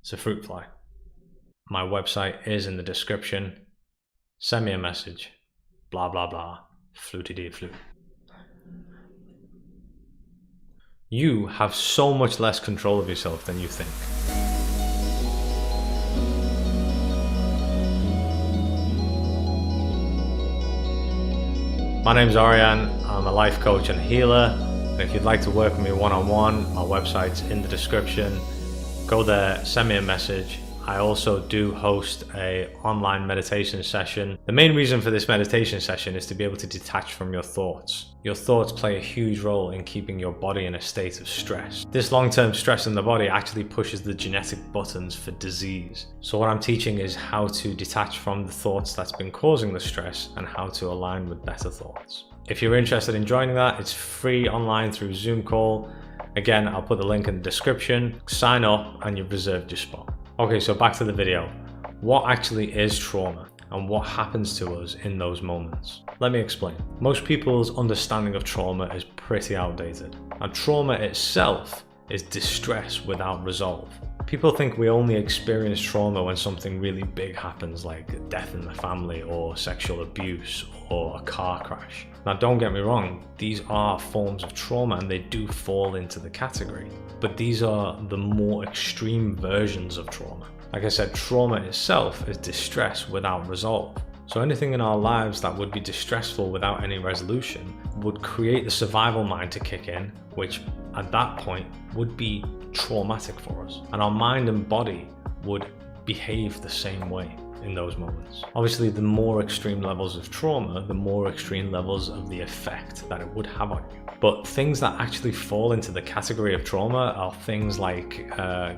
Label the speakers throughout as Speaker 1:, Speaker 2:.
Speaker 1: It's a fruit fly. My website is in the description. Send me a message. Blah, blah, blah. Flutey-dee-flute. You have so much less control of yourself than you think. My name's Ariane, I'm a life coach and healer, and if you'd like to work with me one-on-one, my website's in the description. Go there, send me a message. I also do host an online meditation session. The main reason for this meditation session is to be able to detach from your thoughts. Your thoughts play a huge role in keeping your body in a state of stress. This long-term stress in the body actually pushes the genetic buttons for disease. So what I'm teaching is how to detach from the thoughts that's been causing the stress and how to align with better thoughts. If you're interested in joining that, it's free online through Zoom call. Again, I'll put the link in the description. Sign up and you've reserved your spot. Okay, so back to the video. What actually is trauma and what happens to us in those moments? Let me explain. Most people's understanding of trauma is pretty outdated. And trauma itself is distress without resolve. People think we only experience trauma when something really big happens, like a death in the family or sexual abuse or a car crash. Now don't get me wrong, these are forms of trauma and they do fall into the category, but these are the more extreme versions of trauma. Like I said, trauma itself is distress without resolve. So anything in our lives that would be distressful without any resolution would create the survival mind to kick in, which at that point would be traumatic for us. And our mind and body would behave the same way in those moments. Obviously, the more extreme levels of trauma, the more extreme levels of the effect that it would have on you. But things that actually fall into the category of trauma are things like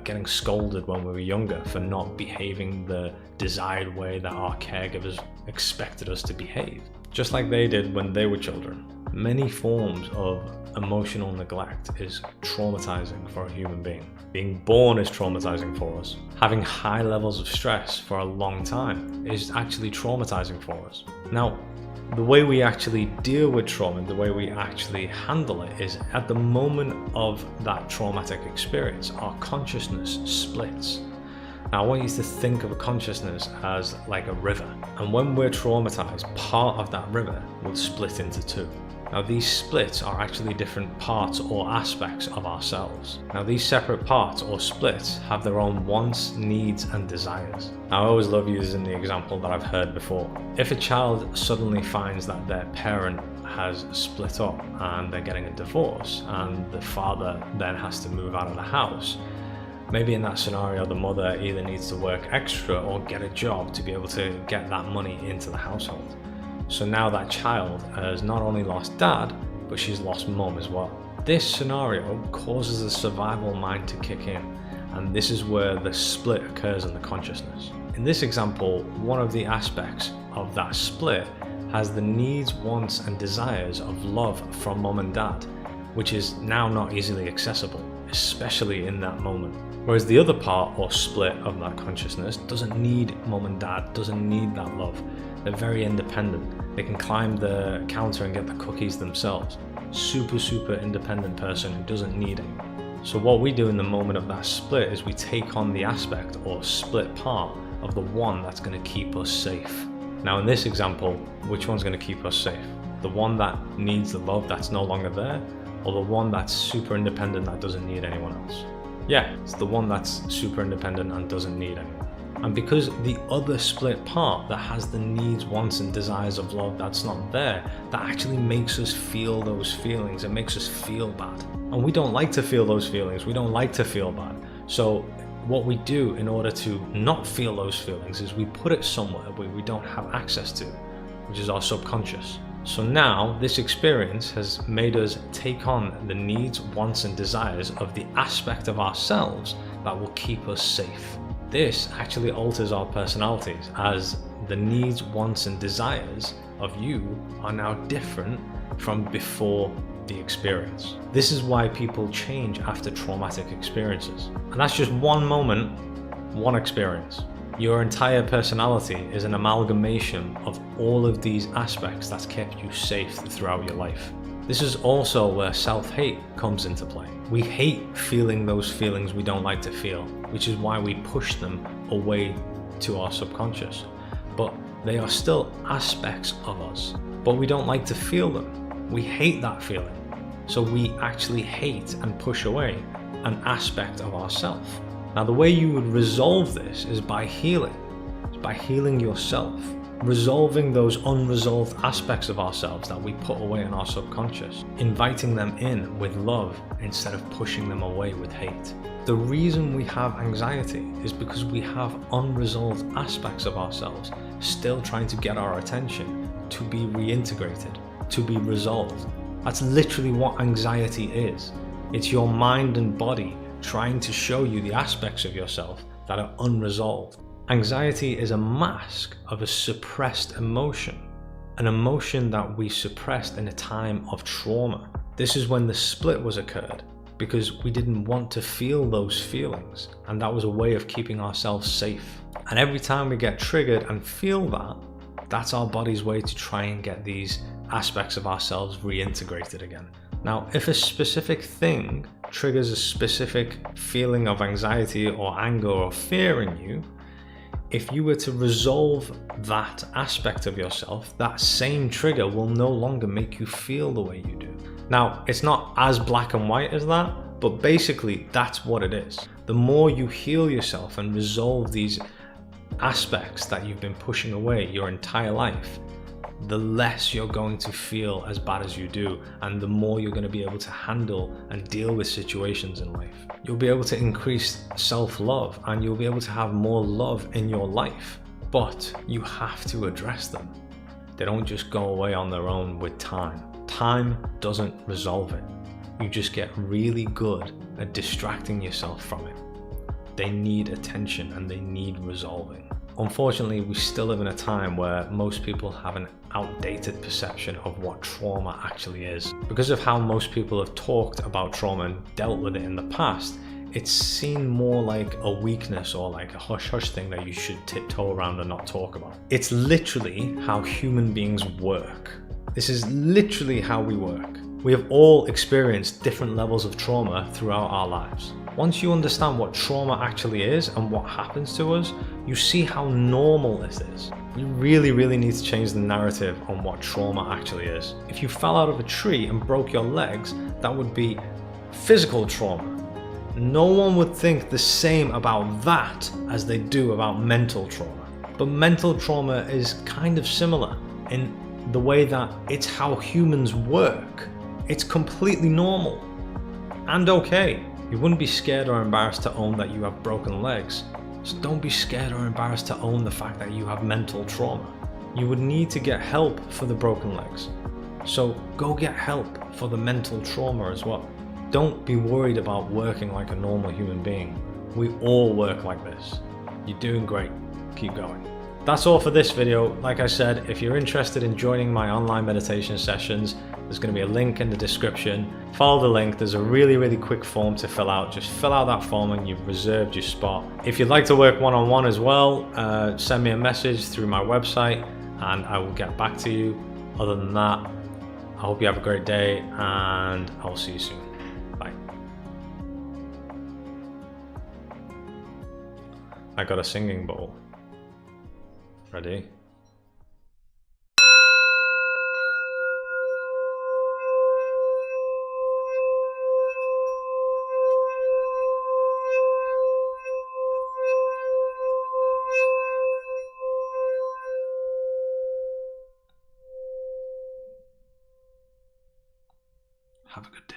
Speaker 1: getting scolded when we were younger for not behaving the desired way that our caregivers expected us to behave, just like they did when they were children. Many forms of emotional neglect is traumatizing for a human being. Being born is traumatizing for us. Having high levels of stress for a long time is actually traumatizing for us. Now, the way we actually deal with trauma, the way we actually handle it is at the moment of that traumatic experience, our consciousness splits. Now, I want you to think of a consciousness as like a river. And when we're traumatized, part of that river will split into two. Now, these splits are actually different parts or aspects of ourselves. Now, these separate parts or splits have their own wants, needs, and desires. Now, I always love using the example that I've heard before. If a child suddenly finds that their parent has split up and they're getting a divorce, and the father then has to move out of the house, maybe in that scenario, the mother either needs to work extra or get a job to be able to get that money into the household. So now that child has not only lost dad, but she's lost mum as well. This scenario causes the survival mind to kick in, and this is where the split occurs in the consciousness. In this example, one of the aspects of that split has the needs, wants, and desires of love from mum and dad, which is now not easily accessible, especially in that moment. Whereas the other part or split of that consciousness doesn't need mum and dad, doesn't need that love. They're very independent. They can climb the counter and get the cookies themselves. Super independent person who doesn't need anyone. So what we do in the moment of that split is we take on the aspect or split part of the one that's going to keep us safe. Now in this example, which one's going to keep us safe? The one that needs the love that's no longer there, or the one that's super independent that doesn't need anyone else? Yeah, it's the one that's super independent and doesn't need anyone. And because the other split part that has the needs, wants, and desires of love that's not there, that actually makes us feel those feelings. It makes us feel bad. And we don't like to feel those feelings. We don't like to feel bad. So what we do in order to not feel those feelings is we put it somewhere where we don't have access to, which is our subconscious. So now this experience has made us take on the needs, wants, and desires of the aspect of ourselves that will keep us safe. This actually alters our personalities, as the needs, wants, and desires of you are now different from before the experience. This is why people change after traumatic experiences. And that's just one moment, one experience. Your entire personality is an amalgamation of all of these aspects that's kept you safe throughout your life. This is also where self-hate comes into play. We hate feeling those feelings we don't like to feel, which is why we push them away to our subconscious. But they are still aspects of us, but we don't like to feel them. We hate that feeling. So we actually hate and push away an aspect of ourselves. Now, the way you would resolve this is by healing. It's by healing yourself, resolving those unresolved aspects of ourselves that we put away in our subconscious, inviting them in with love instead of pushing them away with hate. The reason we have anxiety is because we have unresolved aspects of ourselves still trying to get our attention, to be reintegrated, to be resolved. That's literally what anxiety is. It's your mind and body trying to show you the aspects of yourself that are unresolved. Anxiety is a mask of a suppressed emotion, an emotion that we suppressed in a time of trauma. This is when the split was occurred, because we didn't want to feel those feelings, and that was a way of keeping ourselves safe. And every time we get triggered and feel that, that's our body's way to try and get these aspects of ourselves reintegrated again. Now, if a specific thing triggers a specific feeling of anxiety or anger or fear in you, if you were to resolve that aspect of yourself, that same trigger will no longer make you feel the way you do. Now, it's not as black and white as that, but basically that's what it is. The more you heal yourself and resolve these aspects that you've been pushing away your entire life, the less you're going to feel as bad as you do, and the more you're going to be able to handle and deal with situations in life. You'll be able to increase self-love, and you'll be able to have more love in your life, but you have to address them. They don't just go away on their own with time. Time doesn't resolve it. You just get really good at distracting yourself from it. They need attention and they need resolving. Unfortunately, we still live in a time where most people have an outdated perception of what trauma actually is. Because of how most people have talked about trauma and dealt with it in the past, it's seen more like a weakness or like a hush-hush thing that you should tiptoe around and not talk about. It's literally how human beings work. This is literally how we work. We have all experienced different levels of trauma throughout our lives. Once you understand what trauma actually is and what happens to us, you see how normal this is. You really need to change the narrative on what trauma actually is. If you fell out of a tree and broke your legs, that would be physical trauma. No one would think the same about that as they do about mental trauma. But mental trauma is kind of similar in the way that it's how humans work. It's completely normal and okay. You wouldn't be scared or embarrassed to own that you have broken legs. So don't be scared or embarrassed to own the fact that you have mental trauma. You would need to get help for the broken legs. So go get help for the mental trauma as well. Don't be worried about working like a normal human being. We all work like this. You're doing great. Keep going. That's all for this video. Like I said, if you're interested in joining my online meditation sessions, there's going to be a link in the description. Follow the link. There's a really quick form to fill out. Just fill out that form and you've reserved your spot. If you'd like to work one-on-one as well, send me a message through my website and I will get back to you. Other than that, I hope you have a great day and I'll see you soon. Bye. I got a singing bowl. Ready? Have a good day.